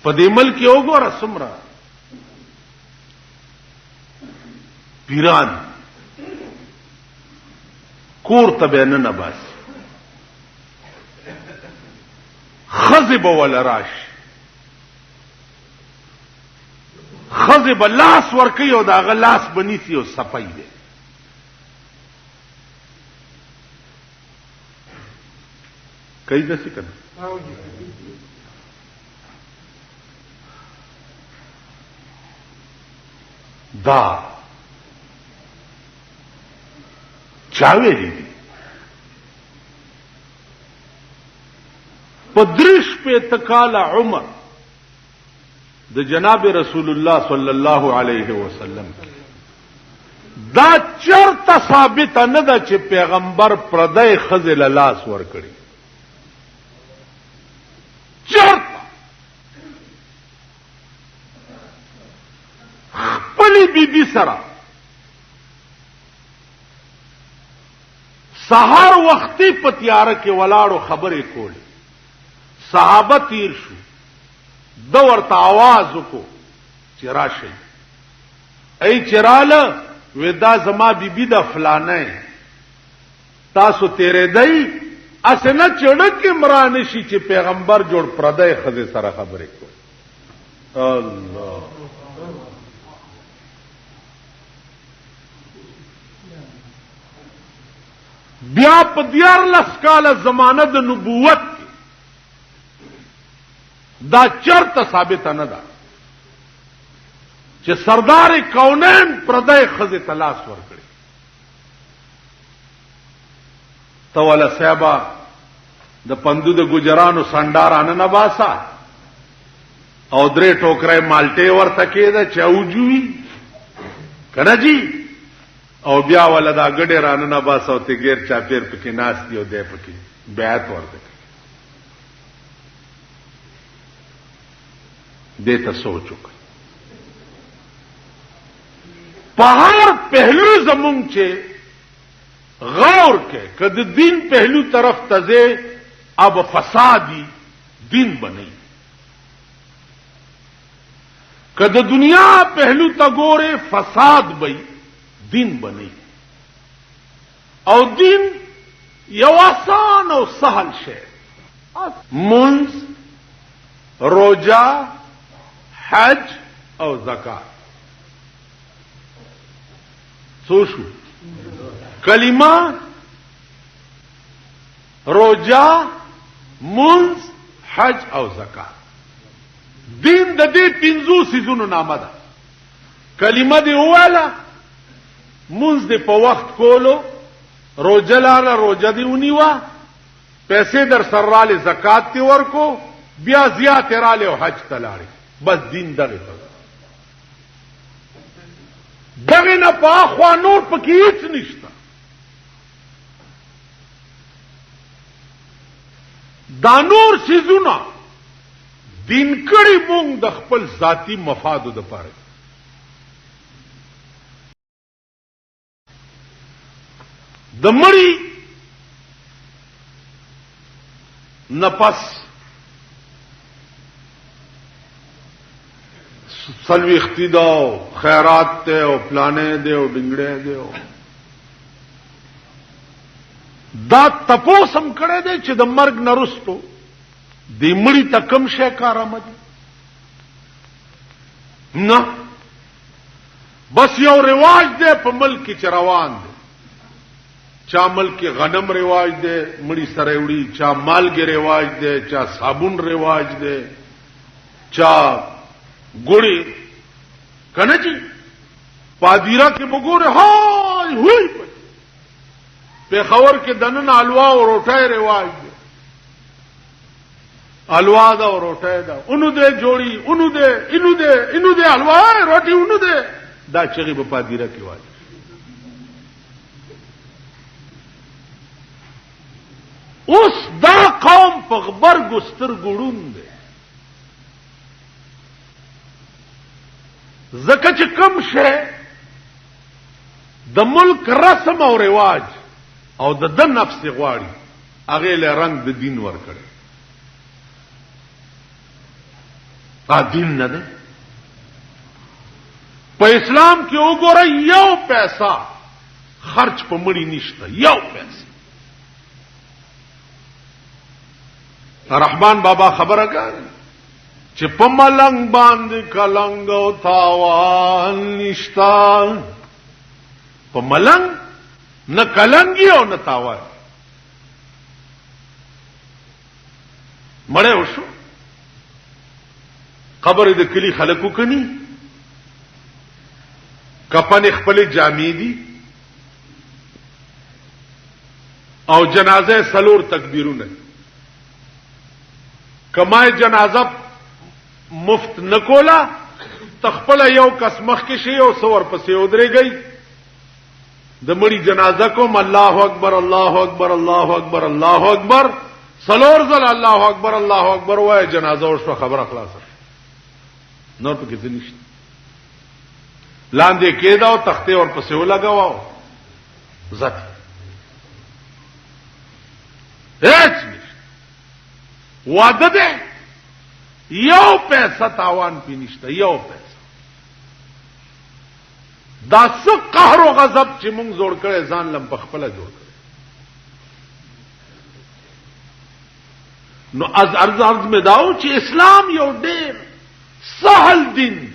په دې ملک یو ګوره څومره پیران کور ته به نه باسي خزه به ول راشي خزه به لاس ورکي او دا غلاس بنيسي او صفای دی کئی دسی کنه دا چاویلی دی پدرش پہ تکال عمر د جناب رسول الله صلی الله علیه وسلم دا چرته ثابت نه ده چې پیغمبر پردای خزل لاس ور کړی چرته خپلی بیبي سره سحر وختي په تیاره کې ولاړو خبرې کولې صحابه تیر شو د ورته आवाज وکړو چې راشي ای چراله ودا زما بیبي د فلانه تاسو تیرې دی اسنه چړک عمران شي چې پیغمبر جوړ پردای خزه سره خبرې کوي الله بیا په 14 کاله زمانه د نبوت دا چرته ثابت نه ده چې سردار کونین پردای خزه تلاش ورکړي تولا صاحب د پندو د ګجرانو سندارانه نه باسا او درې ټوکرای مالټه ورته کېده چاوجوي کنه جی او بیا ولدا ګډه رانه نه باسا او ته غیر چا پیر پکې ناس دی او دې پکې بیعت ورته دیتا سوچو کئی پہاڑ پہلو زمون چے غور کے کد دین پہلو طرف تزے اب فسادی دین بنی کد دنیا پہلو تگورے فساد بئی دین بنی او دین یو آسان او سہل شے منز روجہ حج او زکات سوشو کلمه روجا منز حج او زکات دین د دې 5 سيزونو نامه ده کلمه دی واله منز دی په وخت کولو روجا لاله روجا دی ونیوا پیسې در سراله زکات تی ورکو بیا زیات راله او حج تلاړي بس دین دغه نه پاخوا نور پکې هیڅ نشته دا نور سيزونه دین کړي مونږ د خپل ذاتی مفادو د پاره د مړی نفس سلوختی دا خیرات تے او پلانے دے او ڈنگڑے دے او دا تپوسم کړه دے چې د مرګ نرستو دی مړی ته کم شي کارآمد نه بس یو رواج دے په ملک کې روان دے چا ملک غنم رواج دے مړی سره وړي چا مالګي رواج دے چا صابون رواج دے چا ګړي کنه چې پادیرا کې وګوره هاي هوي په خبر کې دنن الوا او روټای رواج دي الوا دا او روټای دا اونو دې جوړي اونو دې انو دې الوا روټي اونو دې دا چغي په پادیرا کې وایي اوس دا قوم په خبر ګستر ګړون دي زکه چې کم شه د ملک رسم او رواج او د نفس غواړي هغه له رنگ د دین ور کړي دین نه ده په اسلام کې وګوره یو پیسہ خرچ په مړی نشته یو پیسہ رحمان بابا خبره کوي چې په ملنګ باندې کلنګ او تاوان نشتا په ملنګ نه کلنګي او نه تاوان مړې وشو قبر د کلی خلکو کني کفن خپل جامې دي او جنازه سلور تکبیرونه کمای جنازه مفت نکولا تخپل یو کس مخ کې شي او سور پسې ودرېږي د مړي جنازه کوم الله اکبر الله اکبر الله اکبر الله اکبر سلور ځل الله اکبر الله اکبر وای جنازه او شو خبره خلاصه نور په کې څه نشته لاندې کېدا او تخته اور پسې ولګاو ذات هیڅ وعده ده یو پیسہ تاوان پی نشته یو پیسہ دا څه قهر او غضب چې مونږ جوړ کړي ځان لم بخپله جوړ کړي نو از عرض میں داو چې اسلام یو ډېر سهل دین